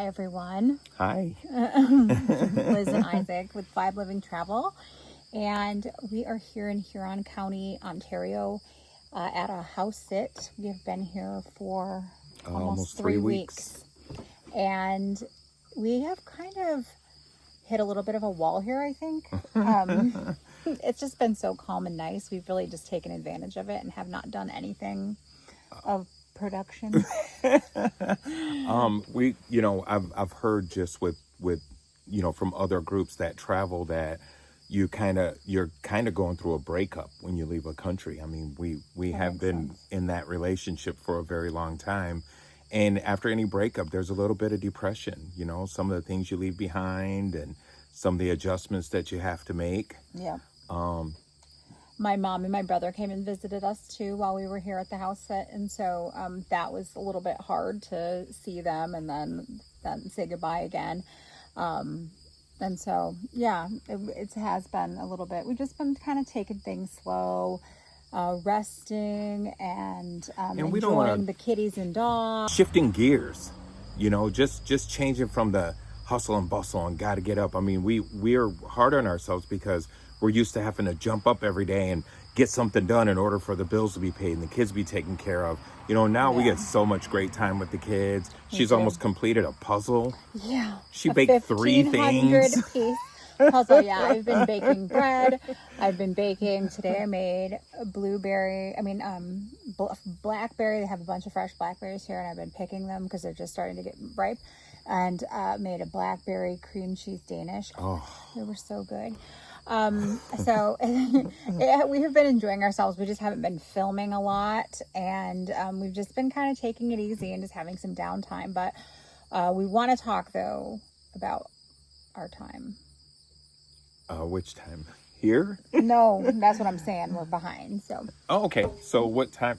Hi everyone. Hi. Liz and Isaac with 5 Living Travel, and we are here in Huron County, Ontario, at a house sit. We have been here for almost 3 weeks, and we have kind of hit a little bit of a wall here, I think. It's just been so calm and nice. We've really just taken advantage of it and have not done anything of production. I've heard just with from other groups that travel that you're kind of going through a breakup when you leave a country. I mean, we have been in that relationship for a very long time, and after any breakup there's a little bit of depression, some of the things you leave behind and some of the adjustments that you have to make. Yeah. My mom and my brother came and visited us too while we were here at the house sit, and so that was a little bit hard to see them and then say goodbye again. And so yeah, it has been a little bit. We've just been kind of taking things slow, resting and we don't enjoying the kitties and dogs. Shifting gears, just changing from the hustle and bustle and got to get up. I mean, we're hard on ourselves because we're used to having to jump up every day and get something done in order for the bills to be paid and the kids be taken care of. Now we get so much great time with the kids. She's almost completed a puzzle. Yeah. She baked 3 things. Piece puzzle. Yeah, I've been baking bread. I've been baking. Today I made a blackberry. They have a bunch of fresh blackberries here, and I've been picking them because they're just starting to get ripe. And made a blackberry cream cheese Danish. Oh, they were so good. So we have been enjoying ourselves. We just haven't been filming a lot, and we've just been kind of taking it easy and just having some downtime. But we want to talk though about our time. Which time? Here? No, that's what I'm saying. We're behind. So. Oh, okay. So what time?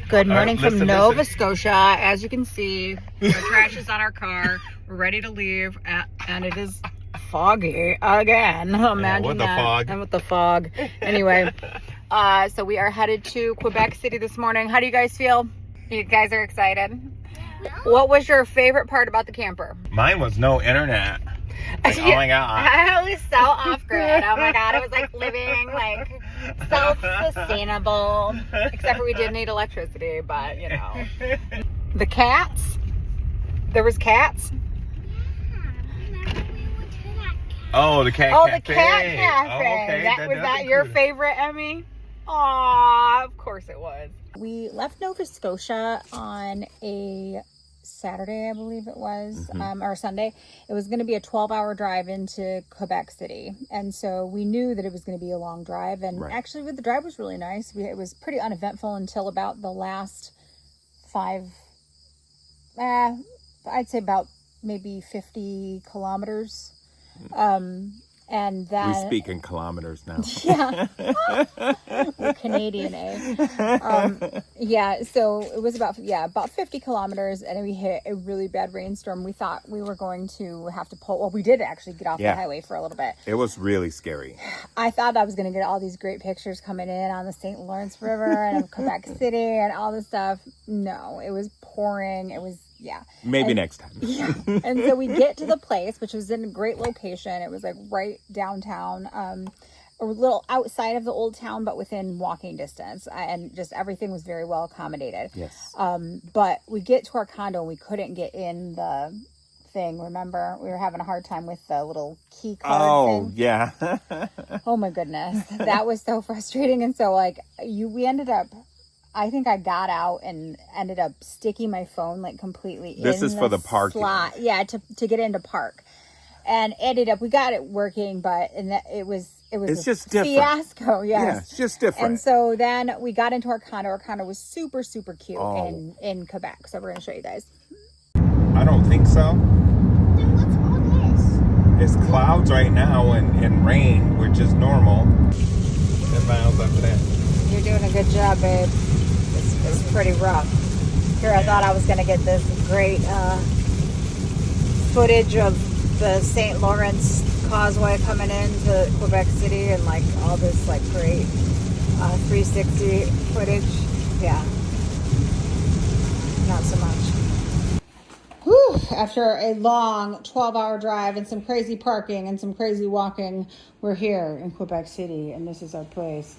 Good morning from Nova Scotia. As you can see, the trash is on our car. We're ready to leave, and it is foggy again. Imagine that. And with the fog. Anyway, so we are headed to Quebec City this morning. How do you guys feel? You guys are excited? What was your favorite part about the camper? Mine was no internet. Like, oh my god. I was so off-grid. Oh my god, it was like living like self-sustainable. Except for we did need electricity, but The cats? There was cats? Oh, the cat cafe. cafe. The cat cafe. Oh, okay. Was that your favorite, Emmy? Aw, of course it was. We left Nova Scotia on a Saturday, I believe it was, or Sunday. It was going to be a 12-hour drive into Quebec City. And so we knew that it was going to be a long drive. And actually, the drive was really nice. It was pretty uneventful until about the last I'd say about maybe 50 kilometers. And then we speak in kilometers now. Yeah. We're Canadian, yeah, so it was about 50 kilometers, and we hit a really bad rainstorm. We thought we were going to have to pull. Well, we did actually get off the highway for a little bit. It was really scary. I thought I was going to get all these great pictures coming in on the St. Lawrence River and of Quebec City and all this stuff. No, it was pouring. It was maybe next time. And so we get to the place, which was in a great location. It was like right downtown, a little outside of the old town, but within walking distance, and just everything was very well accommodated. Yes. But we get to our condo and we couldn't get in the thing. Remember, we were having a hard time with the little key card thing. Yeah. Oh my goodness, that was so frustrating. And so we ended up, I think I got out and ended up sticking my phone like completely this is for the parking slot. Yeah, to get into park. And ended up, we got it working, but it was just different. Fiasco. Yes. Yeah, it's just different. And so then we got into our condo. Our condo was super, super cute in Quebec. So we're going to show you guys. I don't think so. Then what's all this? It's clouds right now and rain, which is normal. 10 miles after that. You're doing a good job, babe. It's pretty rough. Here, I thought I was going to get this great footage of the St. Lawrence Causeway coming into Quebec City and all this great 360 footage. Yeah, not so much. Whew. After a long 12-hour drive and some crazy parking and some crazy walking, we're here in Quebec City, and this is our place.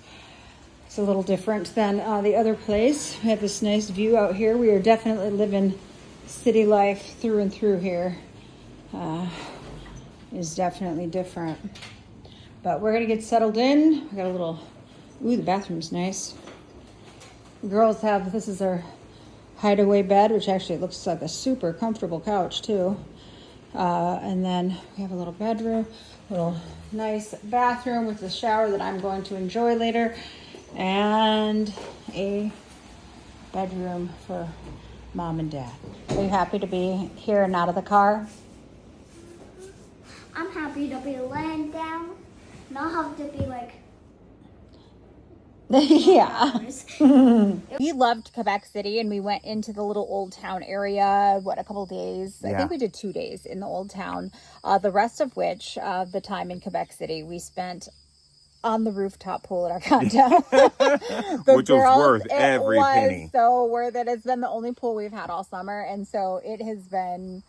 It's a little different than the other place. We have this nice view out here. We are definitely living city life through and through here. Is definitely different. But we're going to get settled in. We got a little, the bathroom's nice. The girls this is our hideaway bed, which actually looks like a super comfortable couch too. And then we have a little bedroom, little nice bathroom with a shower that I'm going to enjoy later. And a bedroom for Mom and Dad. Are you happy to be here and out of the car? I'm happy to be laying down, not have to be Yeah. We loved Quebec City, and we went into the little old town area, a couple days. I think we did 2 days in the old town. The rest of which, the time in Quebec City, we spent on the rooftop pool at our condo. Which was worth every penny. It was so worth it. It's been the only pool we've had all summer, and so it has been...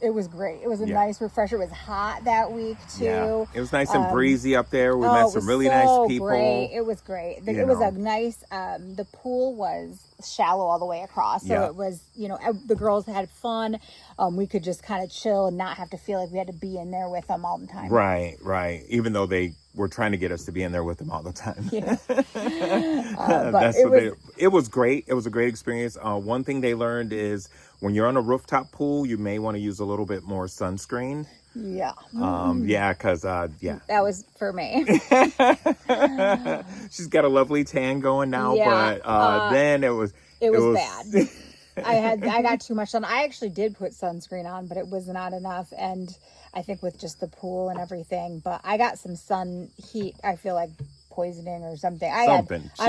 it was great. It was a nice refresher. It was hot that week too. Yeah. It was nice and breezy up there. We met some really nice people. Great. It was great. It was a nice, the pool was shallow all the way across. So it was, the girls had fun. We could just kind of chill and not have to feel like we had to be in there with them all the time. Right. Even though they were trying to get us to be in there with them all the time. Yeah. It was great. It was a great experience. One thing they learned is when you're on a rooftop pool, you may want to use a little bit more sunscreen. Yeah. Because that was for me. She's got a lovely tan going now, but then it was bad. I got too much sun. I actually did put sunscreen on, but it was not enough. And I think with just the pool and everything, but I got some sun heat. I feel like poisoning or something. She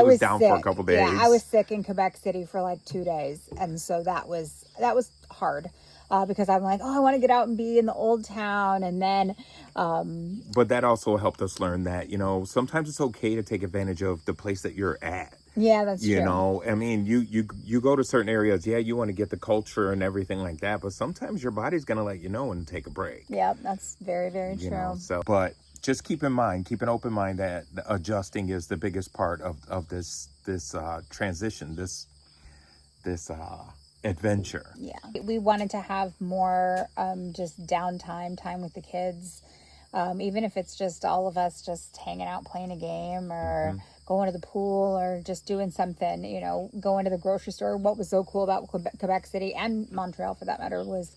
was down sick for a couple days. Yeah, I was sick in Quebec City for 2 days. And so that was hard. Because I'm like, I want to get out and be in the old town. And then... but that also helped us learn that, sometimes it's okay to take advantage of the place that you're at. Yeah, that's true. I mean, you go to certain areas, you want to get the culture and everything like that, but sometimes your body's going to let you know and take a break. Yeah, that's very, very true. But just keep an open mind that adjusting is the biggest part of this transition, this adventure. Yeah, we wanted to have more just downtime time with the kids. even if it's just all of us just hanging out playing a game or going to the pool or just doing something, going to the grocery store. What was so cool about Quebec City and Montreal for that matter was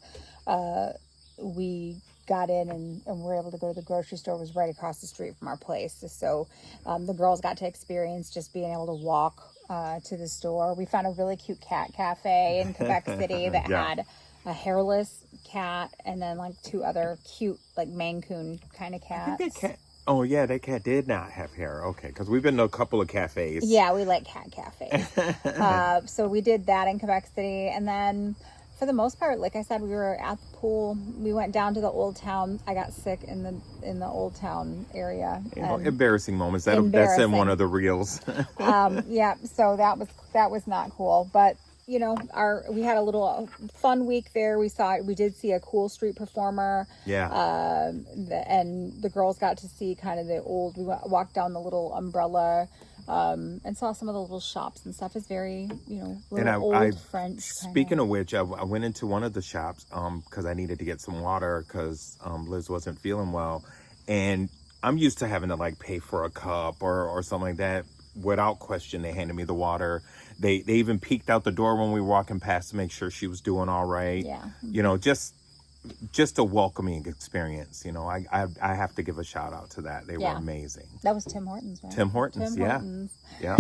we got in and were able to go to the grocery store. It was right across the street from our place. So the girls got to experience just being able to walk to the store. We found a really cute cat cafe in Quebec City that had a hairless cat and then like 2 other cute like Maine Coon kind of cats. I think that cat. Oh yeah, that cat did not have hair. Okay, because we've been to a couple of cafes. Yeah, we like cat cafes. So we did that in Quebec City, and then for the most part, like I said, we were at the pool. We went down to the Old Town. I got sick in the Old Town area. Embarrassing moments. That's in one of the reels. Yeah, so that was not cool, but. We had a little fun week there. We did see a cool street performer. Yeah. And the girls got to see kind of we walked down the little umbrella, and saw some of the little shops and stuff. It's very, old French. Speaking of which, I went into one of the shops, cause I needed to get some water cause, Liz wasn't feeling well. And I'm used to having to like pay for a cup or something like that. Without question, they handed me the water. They even peeked out the door when we were walking past to make sure she was doing all right. Yeah. Just a welcoming experience. I have to give a shout out to that. They were amazing. That was Tim Hortons, right? Tim Hortons, yeah. Yeah.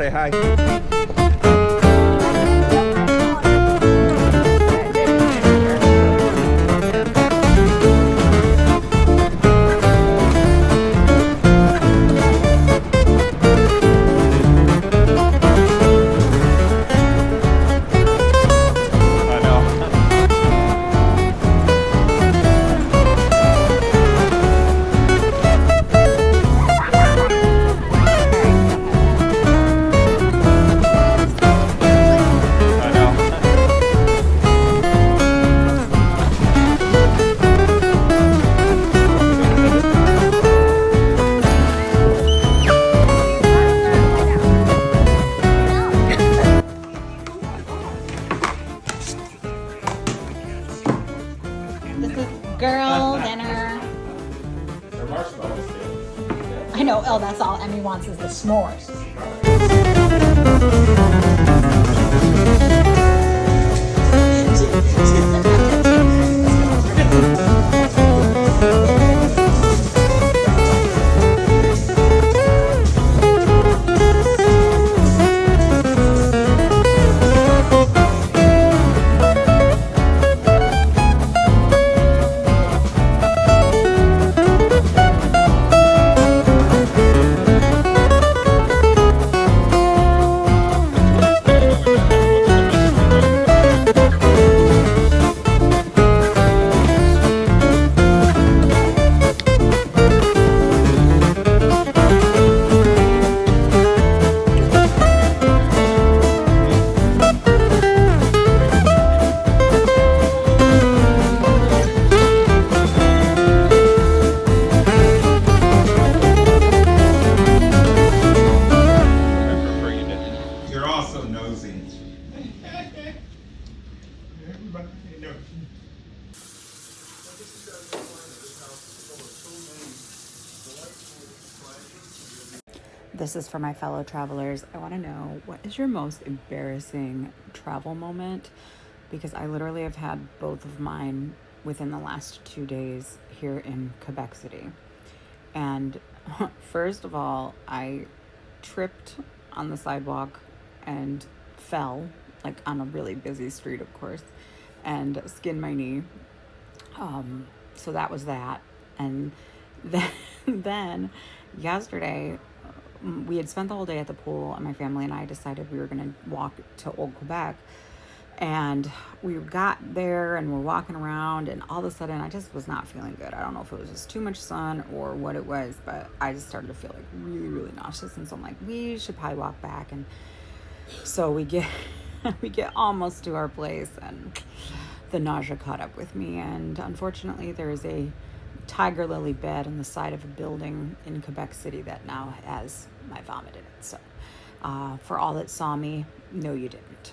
say hi. Girl dinner. I know. Oh, that's all Emmy wants is the s'mores. This is for my fellow travelers. I want to know, what is your most embarrassing travel moment? Because I literally have had both of mine within the last 2 days here in Quebec City. And first of all, I tripped on the sidewalk and fell, like on a really busy street, of course, and skinned my knee. So that was that. And then yesterday, we had spent the whole day at the pool, and my family and I decided we were going to walk to Old Quebec. And we got there and we're walking around, and all of a sudden I just was not feeling good. I don't know if it was just too much sun or what it was, but I just started to feel like really, really nauseous. And so I'm like, we should probably walk back. And so we get almost to our place, and the nausea caught up with me. And unfortunately, there is a tiger lily bed on the side of a building in Quebec City that now has my vomit in it. So for all that saw me, no, you didn't.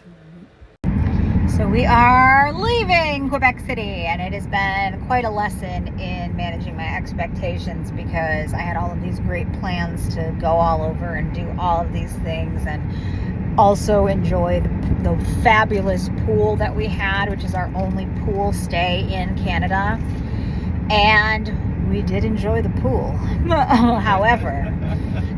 So we are leaving Quebec City, and it has been quite a lesson in managing my expectations, because I had all of these great plans to go all over and do all of these things, and also enjoy the fabulous pool that we had, which is our only pool stay in Canada. And we did enjoy the pool. However,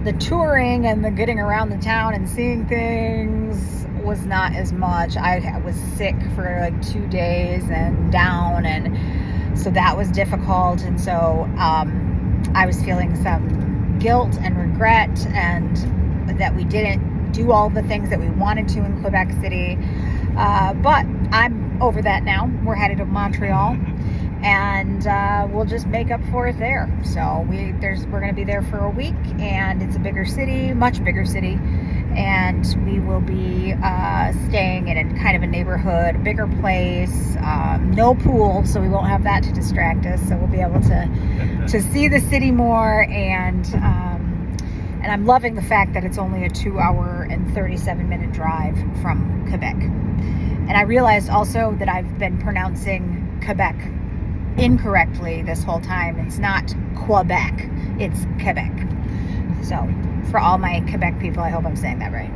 the touring and the getting around the town and seeing things was not as much. I was sick for like 2 days and down, and so that was difficult. And so I was feeling some guilt and regret, and that we didn't do all the things that we wanted to in Quebec City. But I'm over that now. We're headed to Montreal, and we'll just make up for it there. So we're going to be there for a week, and it's a bigger city, much bigger city, and we will be staying in a kind of a neighborhood, a bigger place, no pool, so we won't have that to distract us. So we'll be able to see the city more, and I'm loving the fact that it's only a 2-hour and 37-minute drive from Quebec. And I realized also that I've been pronouncing Quebec incorrectly this whole time. It's not Quebec, it's Quebec. So for all my Quebec people, I hope I'm saying that right.